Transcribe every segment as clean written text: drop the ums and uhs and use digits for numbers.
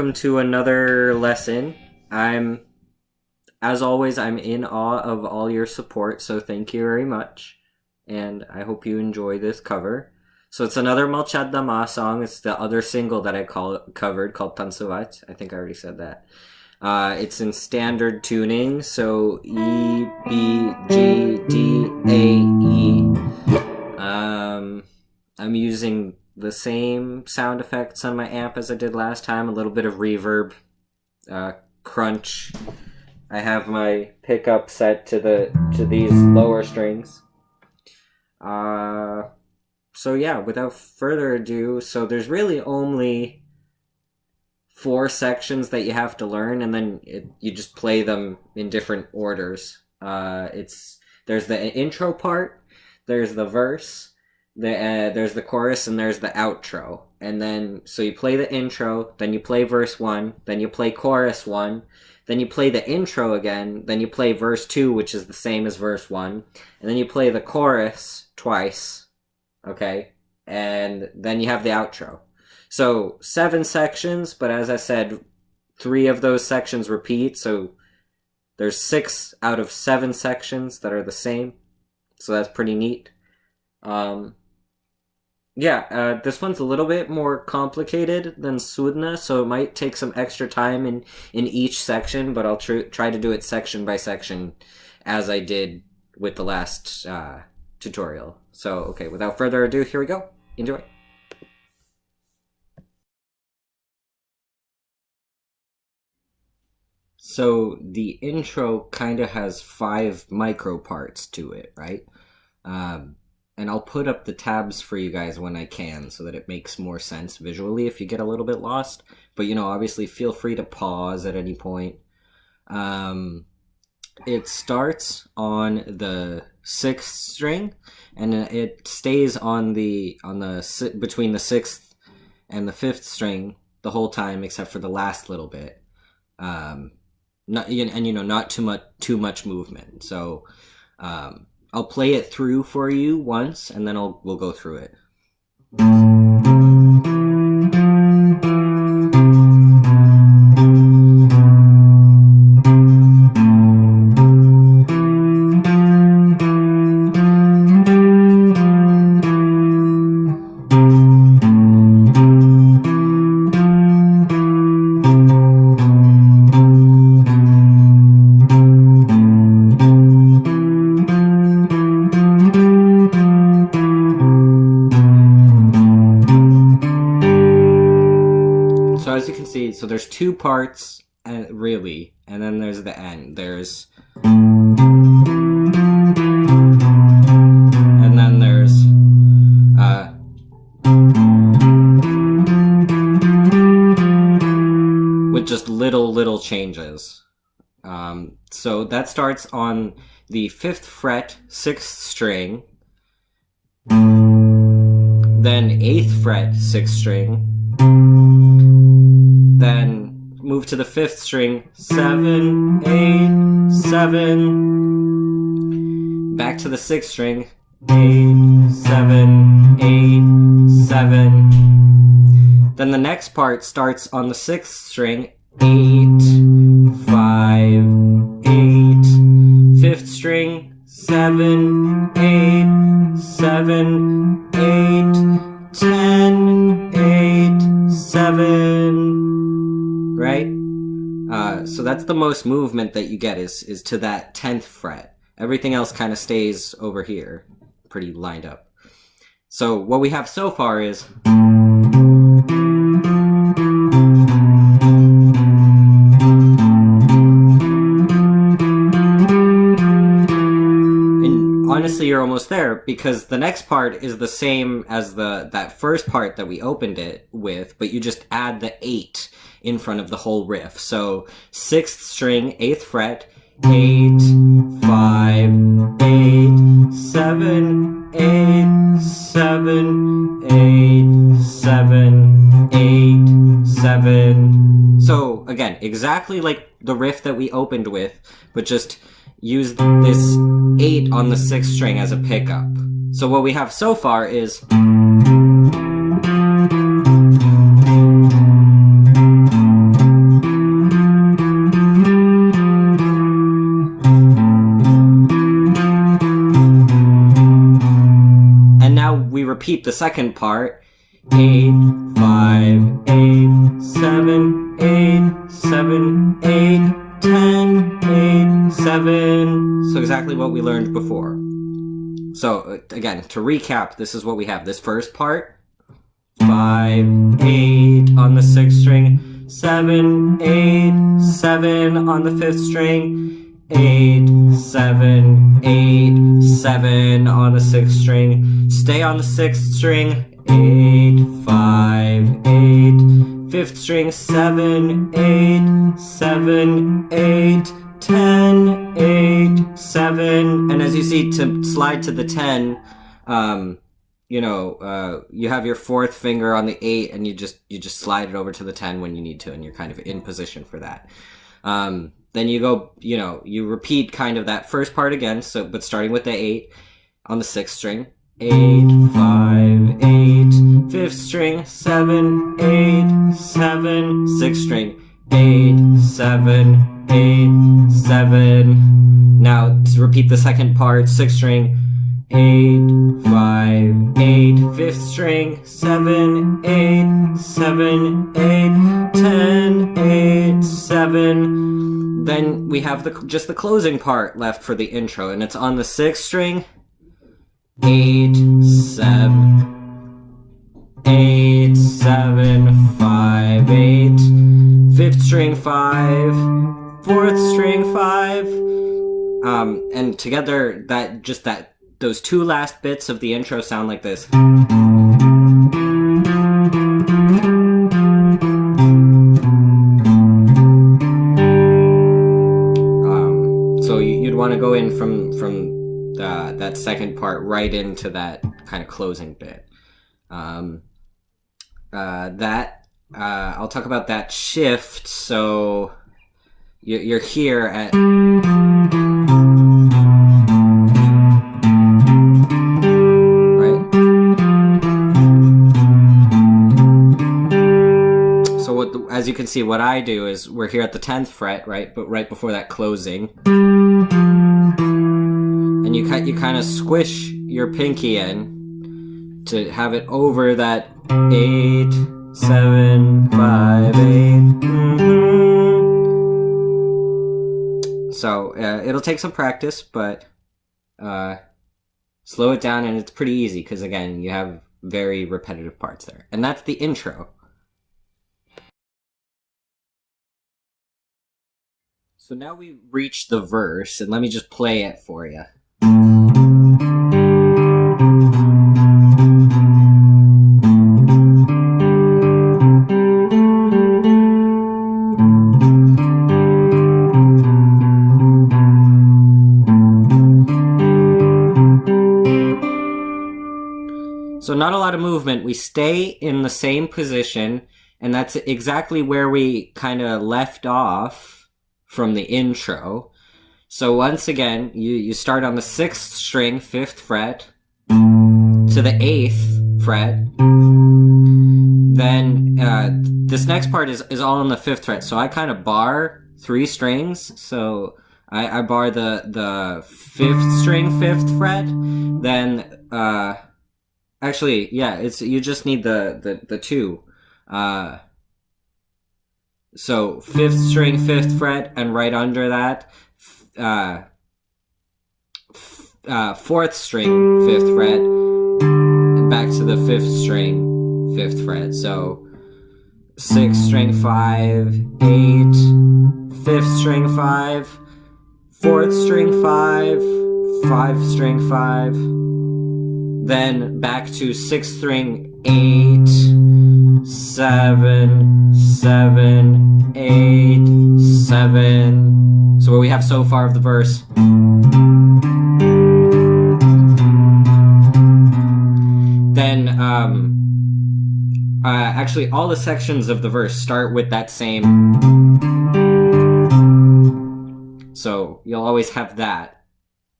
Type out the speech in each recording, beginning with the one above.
welcome to another lesson. As always, I'm in awe of all your support, so thank you very much. And I hope you enjoy this cover. So it's another Malchadama song. It's the other single that I covered called Tancevat. I think I already said that. It's in standard tuning, so E, B, G, D, A, E. I'm using the same sound effects on my amp as I did last time. A little bit of reverb, crunch. I have my pickup set to these lower strings. So yeah, without further ado, so there's really only 4 sections that you have to learn, and then you just play them in different orders. There's the intro part, there's the verse, there's the chorus, and there's the outro. And then, so you play the intro, then you play verse 1, then you play chorus 1, then you play the intro again, then you play verse 2, which is the same as verse 1, and then you play the chorus twice, okay? And then you have the outro. So 7 sections, but as I said, 3 of those sections repeat, so there's 6 out of 7 sections that are the same, so that's pretty neat. This one's a little bit more complicated than Sudna, so it might take some extra time in each section, but I'll try to do it section by section as I did with the last tutorial. So, okay, without further ado, here we go. Enjoy. So the intro kind of has 5 micro parts to it, right? And I'll put up the tabs for you guys when I can so that it makes more sense visually if you get a little bit lost. But, you know, obviously feel free to pause at any point. It starts on the 6th string, and it stays on between the 6th and the 5th string the whole time except for the last little bit. Not too much movement. So I'll play it through for you once, and then we'll go through it. So as you can see, so there's 2 parts, really, and then there's the end. And then there's with just little changes. So that starts on the 5th fret, 6th string, then 8th fret, 6th string, then move to the 5th string, 7, 8, 7, back to the 6th string, 8, 7, 8, 7. Then the next part starts on the 6th string, 8, 5, 8, 5th string, 7, 8, 7, 8, 10, 8, 7. Right? So that's the most movement that you get is to that 10th fret. Everything else kind of stays over here, pretty lined up. So what we have so far is... And honestly, you're almost there, because the next part is the same as that first part that we opened it with, but you just add the 8 in front of the whole riff. So 6th string, 8th fret, 8, 5, 8, 7, 8, 7, 8, 7, 8, 7. So again, exactly like the riff that we opened with, but just use this 8 on the 6th string as a pickup. So what we have so far is... repeat the second part. 8, 5, 8, 7, 8, 7, 8, 10, 8, 7. So exactly what we learned before. So again, to recap, this is what we have. This first part, 5, 8 on the 6th string, 7, 8, 7 on the 5th string, 8, 7, 8, 7 on the 6th string, stay on the 6th string, 8, 5, 8, 5th string, 7, 8, 7, 8, 10, 8, 7, and as you see, to slide to the 10, you have your 4th finger on the 8, and you just slide it over to the 10 when you need to, and you're kind of in position for that. Then you go, you repeat kind of that first part again, but starting with the 8 on the 6th string. 8, 5, 8, 5th string, 7, 8, 7, 6th string, 8, 7, 8, 7. Now to repeat the second part, 6th string, 8, 5, 8, 5th string, 7, 8, 7, 8, 10, 8, 7. Then we have just the closing part left for the intro, and it's on the 6th string. 8, 7, 8, 7, 5, 8, 5th string 5, 4th string 5, and together those two last bits of the intro sound like this. So you'd want to go in from that second part right into that kind of closing bit. I'll talk about that shift. So you're here at right. So as you can see, what I do is we're here at the 10th fret, right? But right before that closing. And you kind of squish your pinky in to have it over that 8, 7, 5, 8. So it'll take some practice, but slow it down, and it's pretty easy because again, you have very repetitive parts there, and that's the intro. So now we've reached the verse, and let me just play it for you. So not a lot of movement. We stay in the same position, and that's exactly where we kind of left off from the intro. So once again, you start on the 6th string, 5th fret, to the 8th fret. Then this next part is all on the 5th fret. So I kind of bar 3 strings. So I bar the 5th string, 5th fret. Then actually, yeah, you just need the 2. So 5th string, 5th fret, and right under that, 4th string, 5th fret, and back to the 5th string, 5th fret. So 6th string 5, 8, 5th string 5, 4th string 5, 5th string 5, then back to 6th string 8, 7, 7, 8, 7. So what we have so far of the verse. Then, actually all the sections of the verse start with that same. So you'll always have that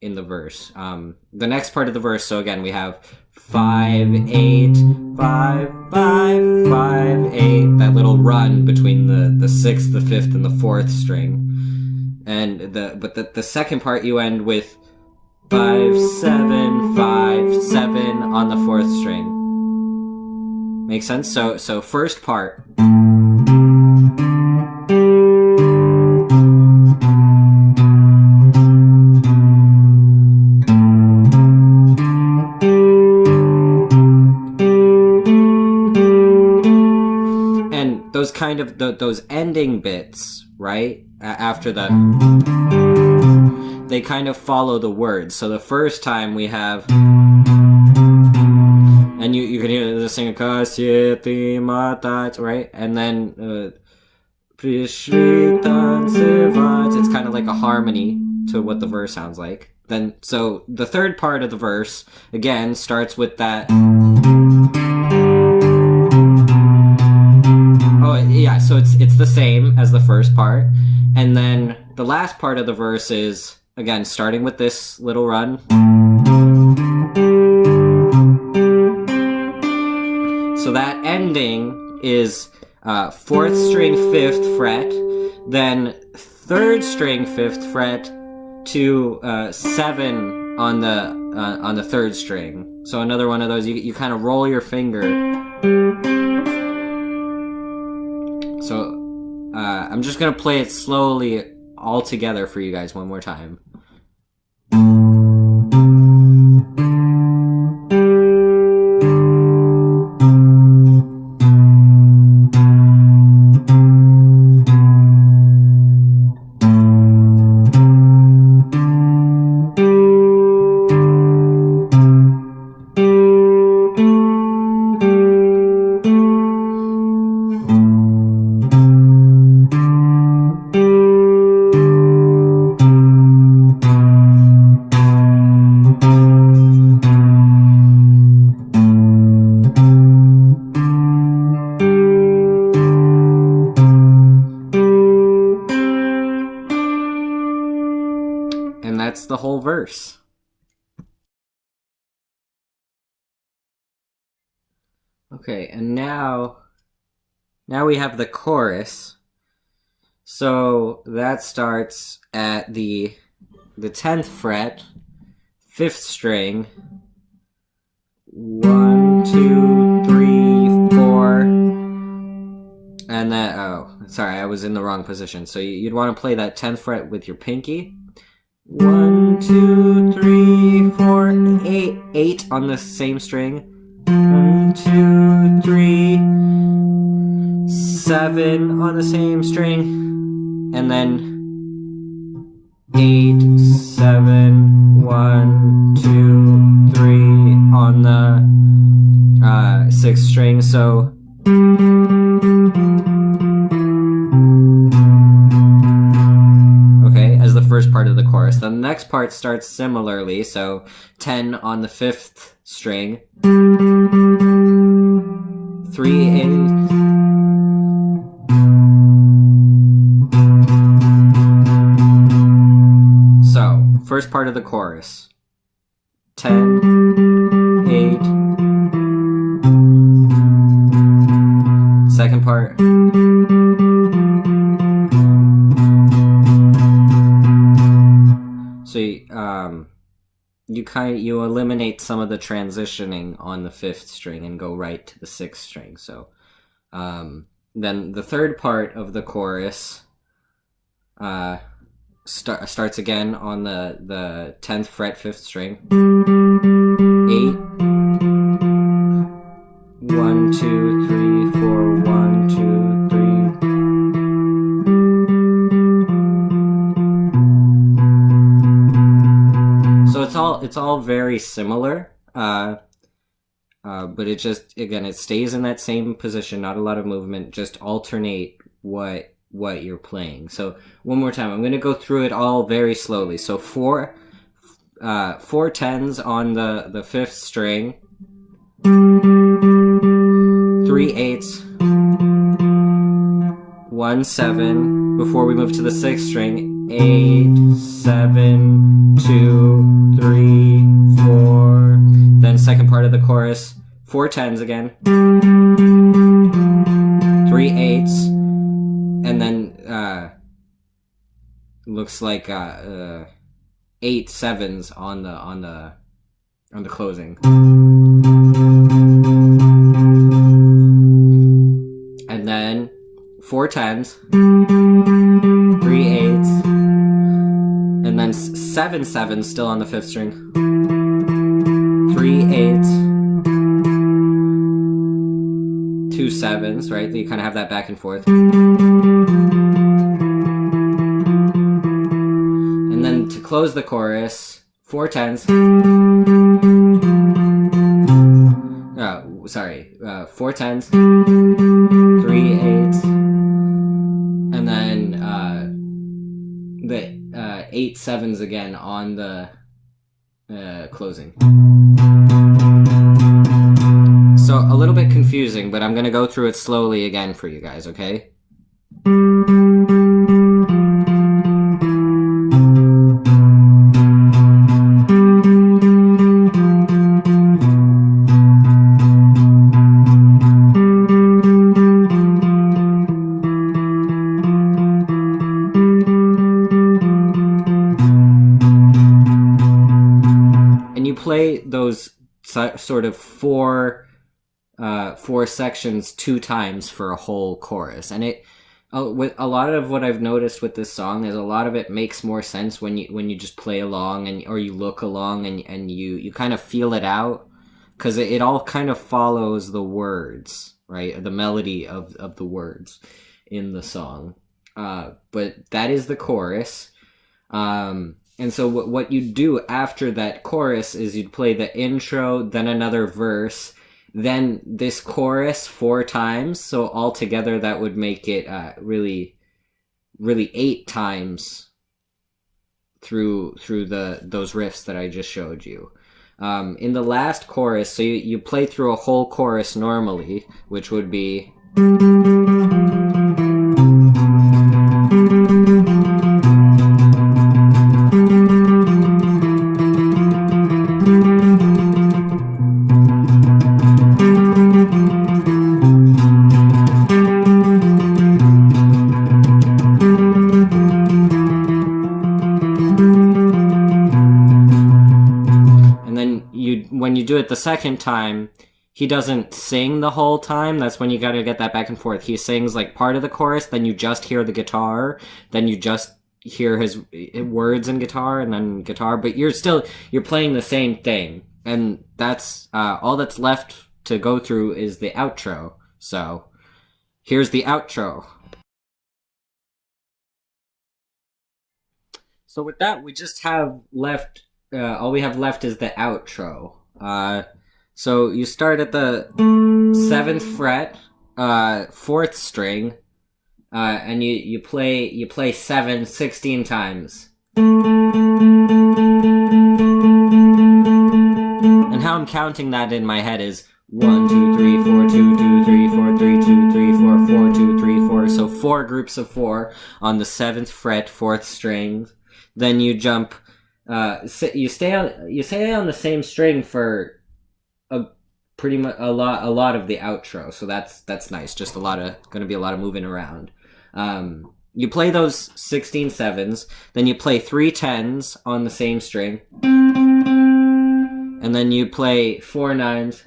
in the verse. The next part of the verse, so again, we have 5, 8, 5, 5, 5, 8. That little run between the 6th, the 5th, and the 4th string. And the second part you end with 5, 7, 5, 7 on the 4th string. Make sense? So first part. And those kind of those ending bits, right? After the, they kind of follow the words. So the first time we have, and you can hear the singer, right? And then Tancevat, it's kind of like a harmony to what the verse sounds like. Then, so the third part of the verse again starts with that. Oh yeah, so it's the same as the first part, and then the last part of the verse is again starting with this little run. So that ending is 4th string 5th fret, then 3rd string 5th fret to 7 on the 3rd string. So another one of those, you kind of roll your finger. So I'm just gonna play it slowly all together for you guys one more time. And that's the whole verse. Okay, and now we have the chorus. So that starts at the 10th fret, 5th string. 1, 2, 3, 4. And then, oh, sorry, I was in the wrong position. So you'd want to play that 10th fret with your pinky. 1, 2, 3, 4, 8. 8 on the same string. 1, 2, 3, 7 on the same string. And then 8, 7, 1, 2, 3 on the 6th string. So the first part of the chorus. The next part starts similarly, so 10 on the 5th string, 3, 8. So, first part of the chorus, 10, 8. Second part. So you eliminate some of the transitioning on the 5th string and go right to the 6th string. So then the third part of the chorus starts again on the 10th fret, 5th string. 8. 1, 2, 3, 4. 1, 2, 3. It's all very similar, but it just, again, it stays in that same position, not a lot of movement, just alternate what you're playing. So one more time, I'm going to go through it all very slowly. So 4 10s on the 5th string, 3 8s, 1 7, before we move to the 6th string, 8 7 2 3 4. Then second part of the chorus, 4 10s again, 3 8s, and then looks like 8 7s on the closing. 4 10s, 3 8s, and then 7 7s still on the 5th string, 3 8s, 2 7s, right? You kind of have that back and forth. And then to close the chorus, 4 10s, 4 10s, 3 8s, and then the 8 7s again on the closing. So a little bit confusing, but I'm going to go through it slowly again for you guys, okay? Play those sort of four sections 2 times for a whole chorus, and with a lot of what I've noticed with this song is a lot of it makes more sense when you just play along or you look along and you kind of feel it out, because it all kind of follows the words, right? The melody of the words in the song, but that is the chorus. And so what you do after that chorus is you'd play the intro, then another verse, then this chorus 4 times. So altogether that would make it really 8 times through those riffs that I just showed you. In the last chorus, so you play through a whole chorus normally, which would be... when you do it the second time, he doesn't sing the whole time. That's when you gotta get that back and forth. He sings like part of the chorus, then you just hear the guitar, then you just hear his words and guitar, and then guitar, but you're playing the same thing. And that's all that's left to go through is the outro. So here's the outro. So with that, we just have left, all we have left is the outro. So you start at the 7th fret, 4th string, and you play 7 16 times. And how I'm counting that in my head is 1 2 3 4 2 2 3 4 3 2 3 4 4 2 3 4. So 4 groups of 4 on the 7th fret, 4th string. Then you jump. You stay on the same string for pretty much a lot of the outro, so that's nice. Just going to be a lot of moving around. You play those 16 7s, then you play 3 10s on the same string, and then you play 4 9s.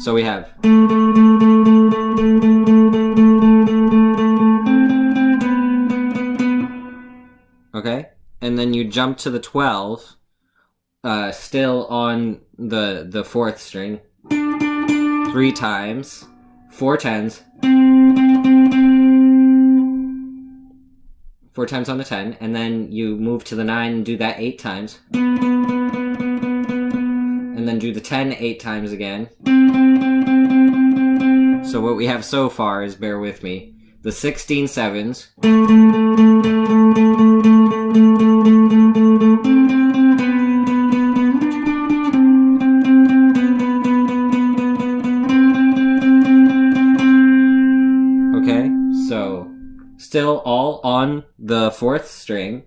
So we have. Okay, and then you jump to the 12, still on the 4th string, 3 times, 4 10s, 4 times on the 10, and then you move to the 9 and do that 8 times, and then do the 10 8 times again. So what we have so far is, bear with me, the 16 7s, still all on the 4th string.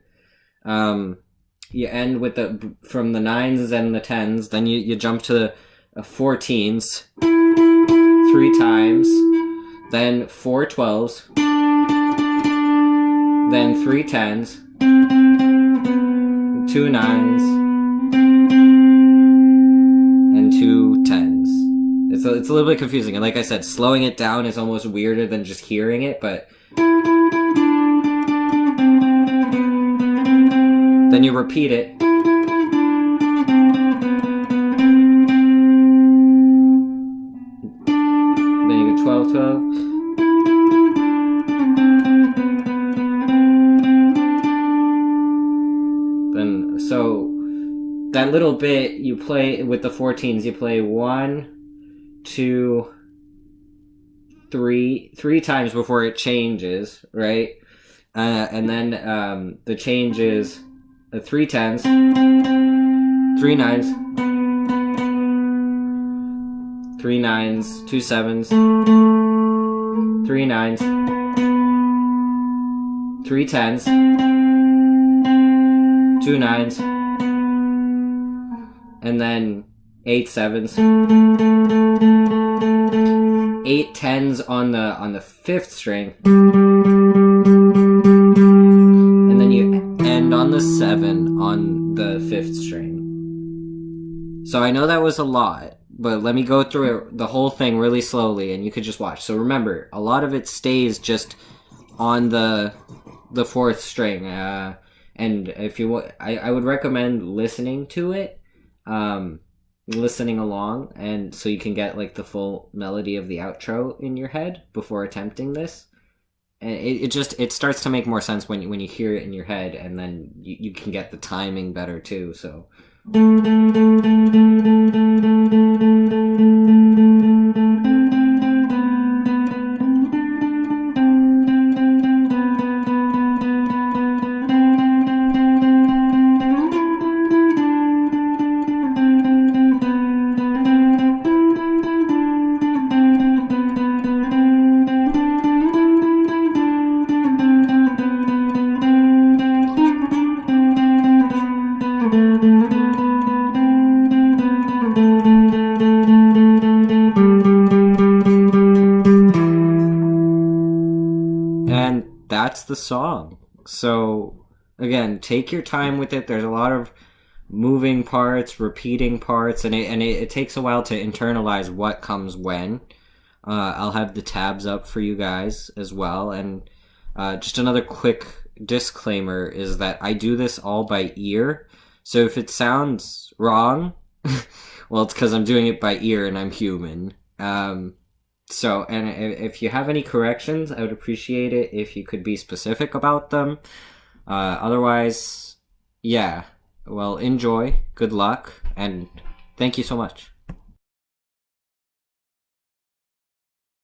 You end with from the 9s and the 10s, then you jump to the 14s 3 times, then 4 12s, then 3 10s, 2 9s, and 2 10s. So it's a little bit confusing. And like I said, slowing it down is almost weirder than just hearing it, but then you repeat it. Then you go 12, 12. Then, so that little bit you play with the 14s, you play 1, 2, 3 times before it changes, right? And then the change is 3 10s, 3 9s, 3 9s, 2 7s, 3 9s, 3 10s, 2 9s, and then 8 7s, 8 10s on the 5th string, and then you end on the 7 on the 5th string. So I know that was a lot, but let me go through the whole thing really slowly, and you could just watch. So remember, a lot of it stays just on the 4th string, and if you, I would recommend listening to it. Listening along, and so you can get like the full melody of the outro in your head before attempting this. And it starts to make more sense when you hear it in your head, and then you can get the timing better too. So and that's the song. So again, take your time with it. There's a lot of moving parts, repeating parts, and it takes a while to internalize what comes when. I'll have the tabs up for you guys as well. And just another quick disclaimer is that I do this all by ear. So if it sounds wrong, well, it's because I'm doing it by ear and I'm human. So, and if you have any corrections, I would appreciate it if you could be specific about them. Otherwise, yeah. Well, enjoy, good luck, and thank you so much.